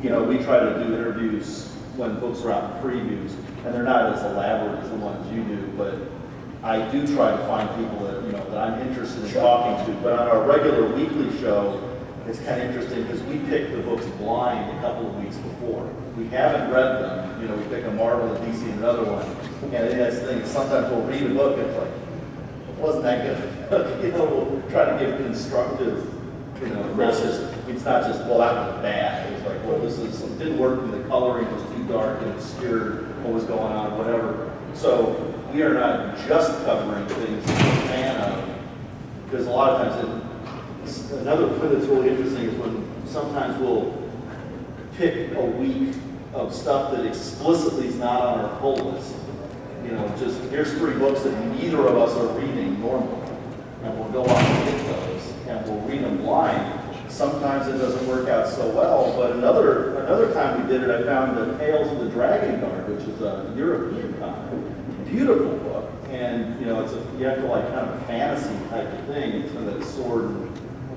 you know, we try to do interviews when books are out in previews, and they're not as elaborate as the ones you do, but I do try to find people that, you know, that I'm interested in talking to. But on our regular weekly show, it's kind of interesting because we pick the books blind a couple of weeks before. We haven't read them. You know, we pick a Marvel, a DC, and another one. And that's the thing. Sometimes we'll read a book and it's like, it wasn't that good. You know, we'll try to give constructive, you know, criticism. It's not just, well, that was bad. It's like, well, this is, it didn't work, and the coloring was too dark and obscured what was going on, whatever. So we are not just covering things that we're a fan of, because a lot of times another thing that's really interesting is when sometimes we'll pick a week of stuff that explicitly is not on our pull list. You know, just here's 3 books that neither of us are reading normally, and we'll go out and get those, and we'll read them blind. Sometimes it doesn't work out so well, but another time we did it, I found the Tales of the Dragon Guard, which is a European comic, beautiful book, and you know, you have to like kind of a fantasy type of thing. It's kind of that sword and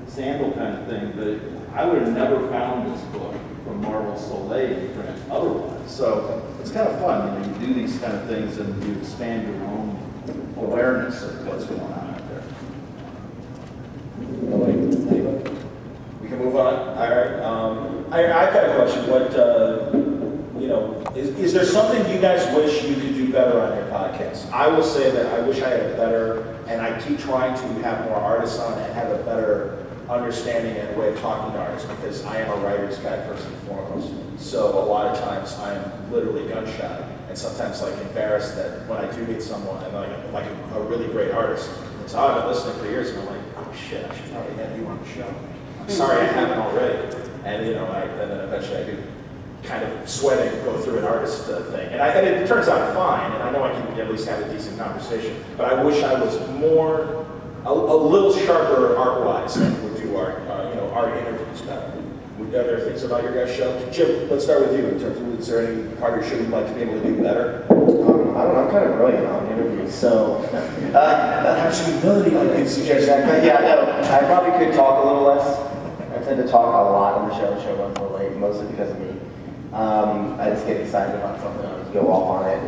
sandal kind of thing, but I would have never found this book from Marvel Soleil print otherwise. So it's kind of fun, you know, you do these kind of things and you expand your own awareness of what's going on out there. We can move on. All right. I've got a question. What, you know, is there something you guys wish you could do better on your podcast? I will say that I wish I had a better, and I keep trying to have more artists on and have a better understanding and way of talking to artists, because I am a writer's guy first and foremost. So a lot of times I'm literally gun shy, and sometimes like embarrassed that when I do meet someone and like a really great artist, it's I've been listening for years, and I'm like, oh shit, I should probably have you on the show. I'm sorry I haven't already. And you know, and then eventually I do kind of sweating, go through an artist thing, and it turns out fine, and I know I can at least have a decent conversation. But I wish I was more, a little sharper art-wise, and would do art, you know, art interviews better. Are there things about your guys' show? Jim, let's start with you. In terms of, is there any part of your show you'd like to be able to do better? I don't know. I'm kind of brilliant on interviews, so have some humility, I could suggest. Yeah, no, I probably could talk a little less. I tend to talk a lot on the show. The show runs a little late, mostly because of me. I just get excited about something. I just go off on it,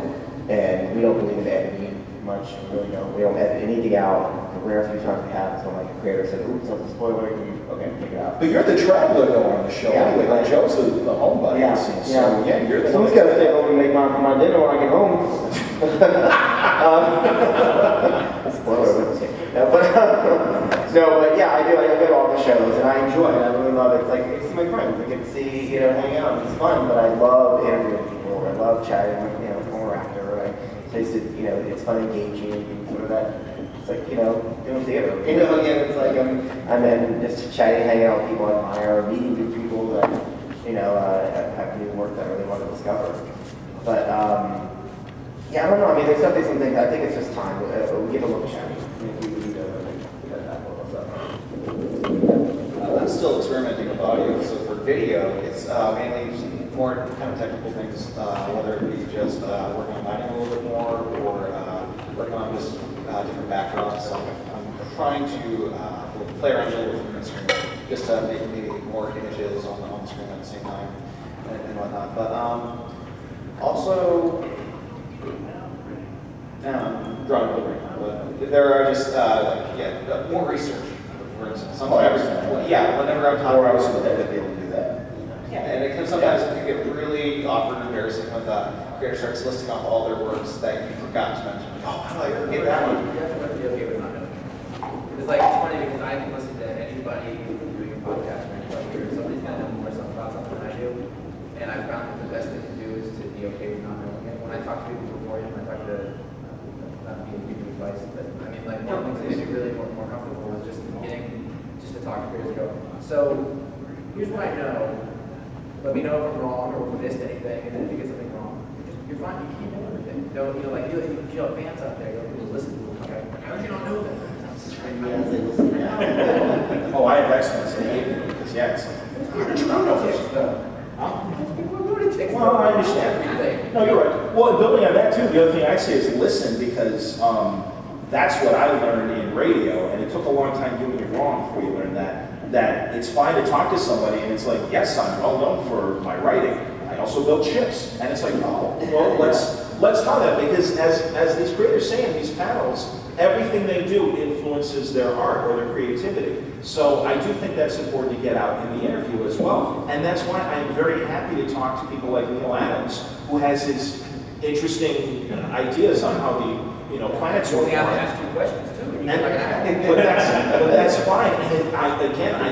and we don't believe in editing much. We really don't. We don't edit anything out. The rare few times we have is when like a creator says, "Ooh, so it's a spoiler." Okay, take it out. But you're the traveler though on the show anyway. Like Joe's the homebody. Yeah, so yeah, you're the. Someone's got to stay home and make my dinner when I get home. Spoiler. But yeah, I do. I go to all the shows and I enjoy it. I really love it. It's like it's my friends. I get to see, you know, hang out. It's fun, but I love interviewing people. I love chatting with, you know, former actor. Right? You know, it's fun engaging and sort of that. It's like, you know, doing theater. You know, again, it's like I'm in just chatting, hanging out with people I admire, meeting new people that, you know, have new work that I really want to discover. But yeah, I don't know. I mean, there's definitely some things. I think it's just time. We get a little chatty. I'm still experimenting with audio, so for video, it's mainly more kind of technical things, whether it be just working on lighting a little bit more, or working on just different backdrops. So I'm trying to play around a little with the screen, just to make maybe more images on the screen at the same time and whatnot. But also, drawing a little right now, but there are just more research. For instance, whenever I'm talking about to be able to do that. Yeah, and it can sometimes it can get really awkward and embarrassing when the creator starts listing off all their works that you forgot to mention. Oh, how do I forget that one? You have to be okay with not knowing. It's like, it's funny because I can listen to anybody doing a podcast for anybody, or somebody's going to know more about something than I do. And I found that the best thing to do is to be okay with not knowing it. When I talk to people beforehand, I talk to, not to give you advice, but I mean, like, one of the things that made me really more comfortable was just getting, just to talk to years ago. So, here's what I know. Let me know if I'm wrong or if I missed anything, and then if you get something wrong, you're fine. You can't know everything. Don't, you know, like you have fans out there. People listen to them. Okay, how did you not know that? Oh, I have excellence in it because it's like, how did you not know this? Well, I understand. No, you're right. Well, building on that too, the other thing I'd say is listen, because that's what I learned in radio, and it took a long time doing it wrong before you learned that. that it's fine to talk to somebody and it's like, yes, I'm well known for my writing. I also build chips. And it's like, oh, well, let's talk that, because as these creators say in these panels, everything they do influences their art or their creativity. So I do think that's important to get out in the interview as well. And that's why I'm very happy to talk to people like Neil Adams, who has his interesting ideas on how the planets were We have to formed. ask you questions too. But that's fine. And I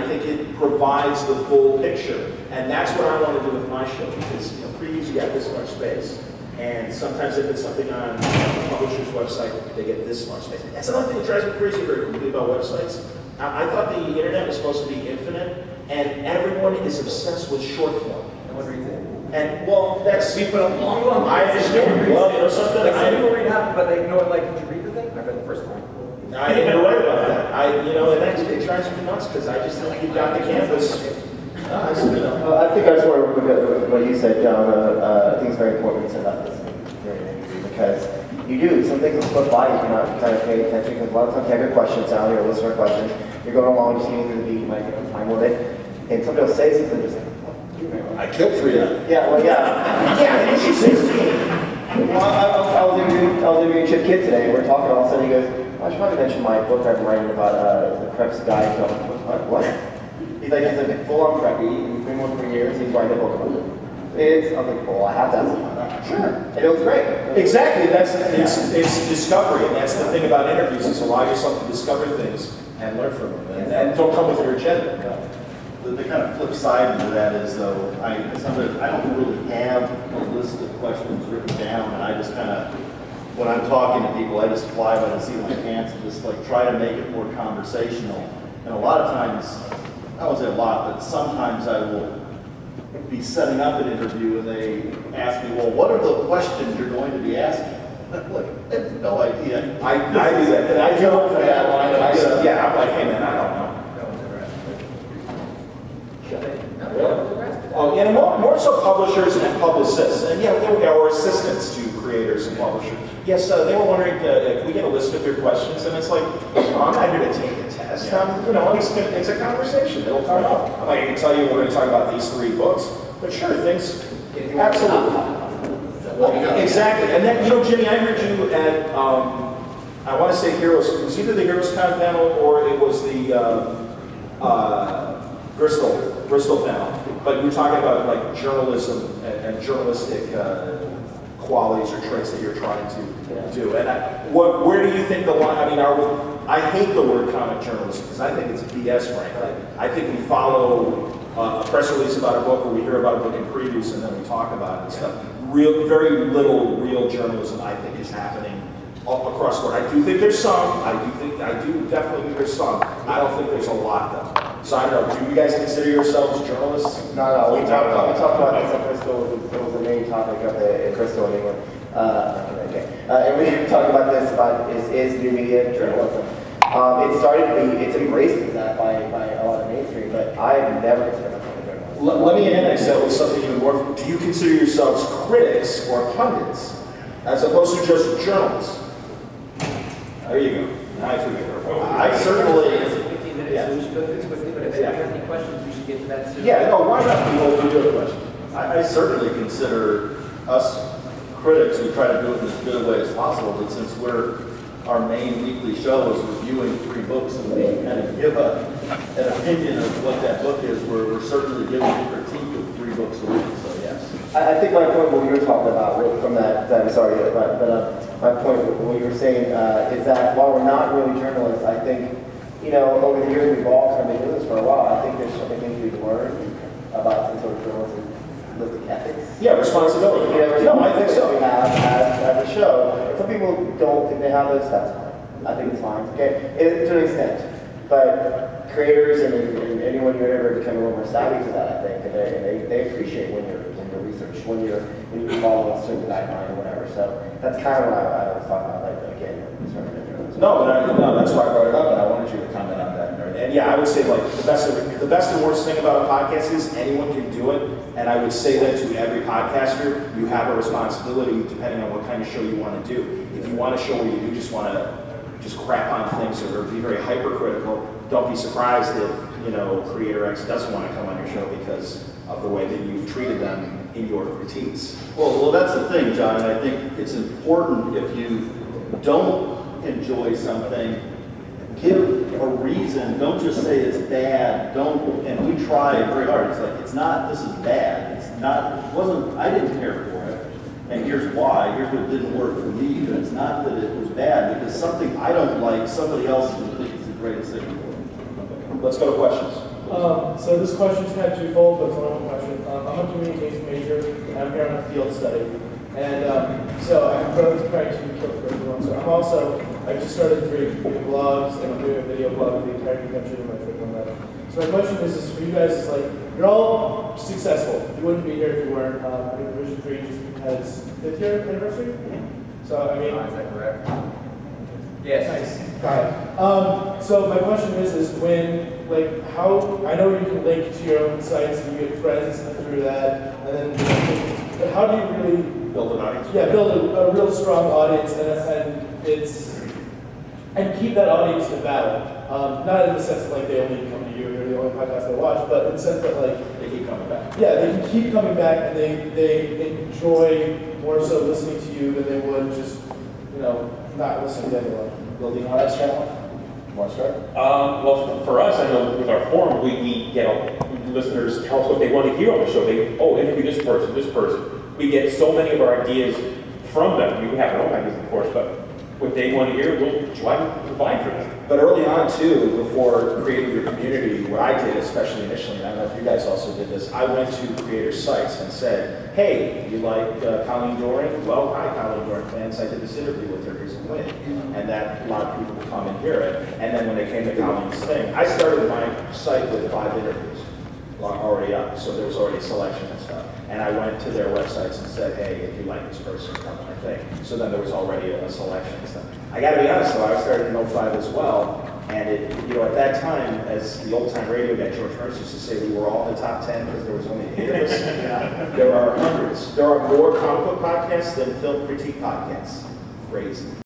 think it provides the full picture. And that's what I want to do with my show, because previews, you got this much space. And sometimes if it's something on the publisher's website, they get this much space. That's another thing that drives me crazy very quickly about websites. I thought the internet was supposed to be infinite, and everyone is obsessed with short form. And what reads it? And well, that's We put a long I understand. Well, something Like some people I read half, but they know it. Like, did you read the thing? I read the first one. you're right about that. And that it drives me nuts because I just think you've got the canvas. I think I just want to look at what you said, John. I think it's very important you said about this because you do. Some things will slip by if you're not kind of paying attention, because a lot of times you have your questions down, your listener questions, you're going along, just getting through the beat, you might get on time with it, and somebody will say something, just like, what? I killed 3 of them. Yeah, well, yeah. Yeah, and she's 16. Well, I was interviewing Chip Kidd today, and we're talking, all of a sudden he goes, I should probably mention my book I've been writing about the Krebs guy. So I'm like, what? He's like, he's a full-on preppy, he's been one for years, he's writing a book about it. I'm like, well, I have to ask him about that. Sure. And it was great. Exactly. It's discovery, and that's the thing about interviews, is allow yourself to discover things and learn from them, and don't come with your agenda. The kind of flip side to that is, though, I don't really have a list of questions written down, and I just kind of, when I'm talking to people, I just fly by the seat of my pants and just like try to make it more conversational. And a lot of times, I won't say a lot, but sometimes I will be setting up an interview and they ask me, well, what are the questions you're going to be asking? I'm like, I have no idea. I do that, and I jump for that line, and I say, yeah, I'm like, hey man, I don't know. Oh, yeah, more so publishers and publicists, and or assistants to creators and publishers. Yes, they were wondering if we get a list of your questions, and it's like, I'm not here to take a test. It's a conversation. It'll come up. I'm like, I can tell you we're going to talk about these 3 books, but sure, things, absolutely. Exactly, and then, Jimmy, I heard you at, I want to say Heroes, it was either the HeroesCon panel or it was the Bristol panel, but we're talking about like journalism and journalistic qualities or traits that you're trying to do. And where do you think the line, I hate the word comic journalism because I think it's BS, frankly. I think we follow a press release about a book or we hear about a book in previews and then we talk about it and stuff. Very little real journalism, I think, is happening across the board. I do think there's some. I do definitely think there's some. I don't think there's a lot, though. So I don't know, do you guys consider yourselves journalists? No. We talked about this at Bristol. It was the main topic of in Bristol in England. And we talked about this, is new media journalism. It's embraced as that by a lot of mainstream, but I've never considered myself a journalist. Let me annex that with something even more. Do you consider yourselves critics or pundits, as opposed to just journalists? There you go. Now I forget. I certainly. It's 15 minutes, so we should go through this quickly, but if anyone has any questions, we should get to that soon. Yeah, no, why not? People do a question. I certainly consider us critics. We try to do it in as good a way as possible, but since our main weekly show is reviewing 3 books and we kind of give an opinion of what that book is, we're certainly giving a critique of 3 books a week, so yes. I think my point, what you were talking about from that, I'm sorry, but my point, what you were saying, is that while we're not really journalists, I think, over the years we've all kind of been doing this for a while. I think there's certain things we've learned about some sort of journalistic ethics. Yeah, responsibility. No, I think so. We have as a show. Some people don't think they have those. That's fine. I think it's fine. Okay, to an extent, but creators and anyone who ever become a little more savvy to that, I think, and they appreciate when you're research, when you follow a certain guideline or whatever. So that's kind of what I was talking about. Like again, No, that's why I brought it up, and I wanted you to comment on that. And yeah, I would say like the best and worst thing about a podcast is anyone can do it, and I would say that to every podcaster, you have a responsibility depending on what kind of show you want to do. If you want a show where you just want to crap on things or be very hypercritical, don't be surprised if you know, creator X doesn't want to come on your show because of the way that you've treated them in your critiques. Well, that's the thing, John, and I think it's important if you don't enjoy something, give a reason. Don't just say it's bad. Don't, and we try very hard. It's like, it's not, this is bad. It's not, it wasn't, I didn't care for it. And here's why. Here's what didn't work for me. But it's not that it was bad, because something I don't like, somebody else would think is the greatest thing in the world. Let's go to questions. So this question's kind of twofold, but it's only one question. I'm a communication major, and I'm here on a field study. And so I'm currently trying to kill the curriculum. So I'm also, I just started doing blogs, and I'm doing a video blog with the entire country in my curriculum right now. So my question is for you guys, is like, you're all successful. You wouldn't be here if you weren't. I think Division 3 just had its 5th year anniversary. So, I mean. Is that correct? Yes. Nice. Got it. So my question is when, like, how, I know you can link to your own sites and you get friends through that, and then, but how do you really Build an audience. yeah, build a real strong audience and keep that audience devout? Not in the sense that like they only come to you, you're the only podcast they watch, but in the sense that like They keep coming back. yeah, they can keep coming back and they enjoy more so listening to you than they would just, you know, not listening to anyone. Building an audience channel. You want to start? Well, for us, I know with our forum, we get listeners tell us what they want to hear on the show. They, interview this person, this person. We get so many of our ideas from them. We have our own ideas, of course, but what they want to hear, we'll try to provide for them. But early on, too, before creating your community, what I did, especially initially, and I don't know if you guys also did this, I went to creator sites and said, hey, you like Colleen Doring? Well, hi, Colleen Doring fans. I did this interview with her. Here's a link. And that a lot of people would come and hear it. And then when they came to Colleen's thing, I started my site with 5 interviews already up, so there was already a selection and stuff. And I went to their websites and said, hey, if you like this person, come to my thing. So then there was already a selection and stuff. I got to be honest, though, I started in 05 as well, and it, you know, at that time, as the old-time radio guy, George Siuntres used to say, we were all in the top 10 because there was only 8 of us. There are hundreds. There are more comic book podcasts than film critique podcasts. Crazy.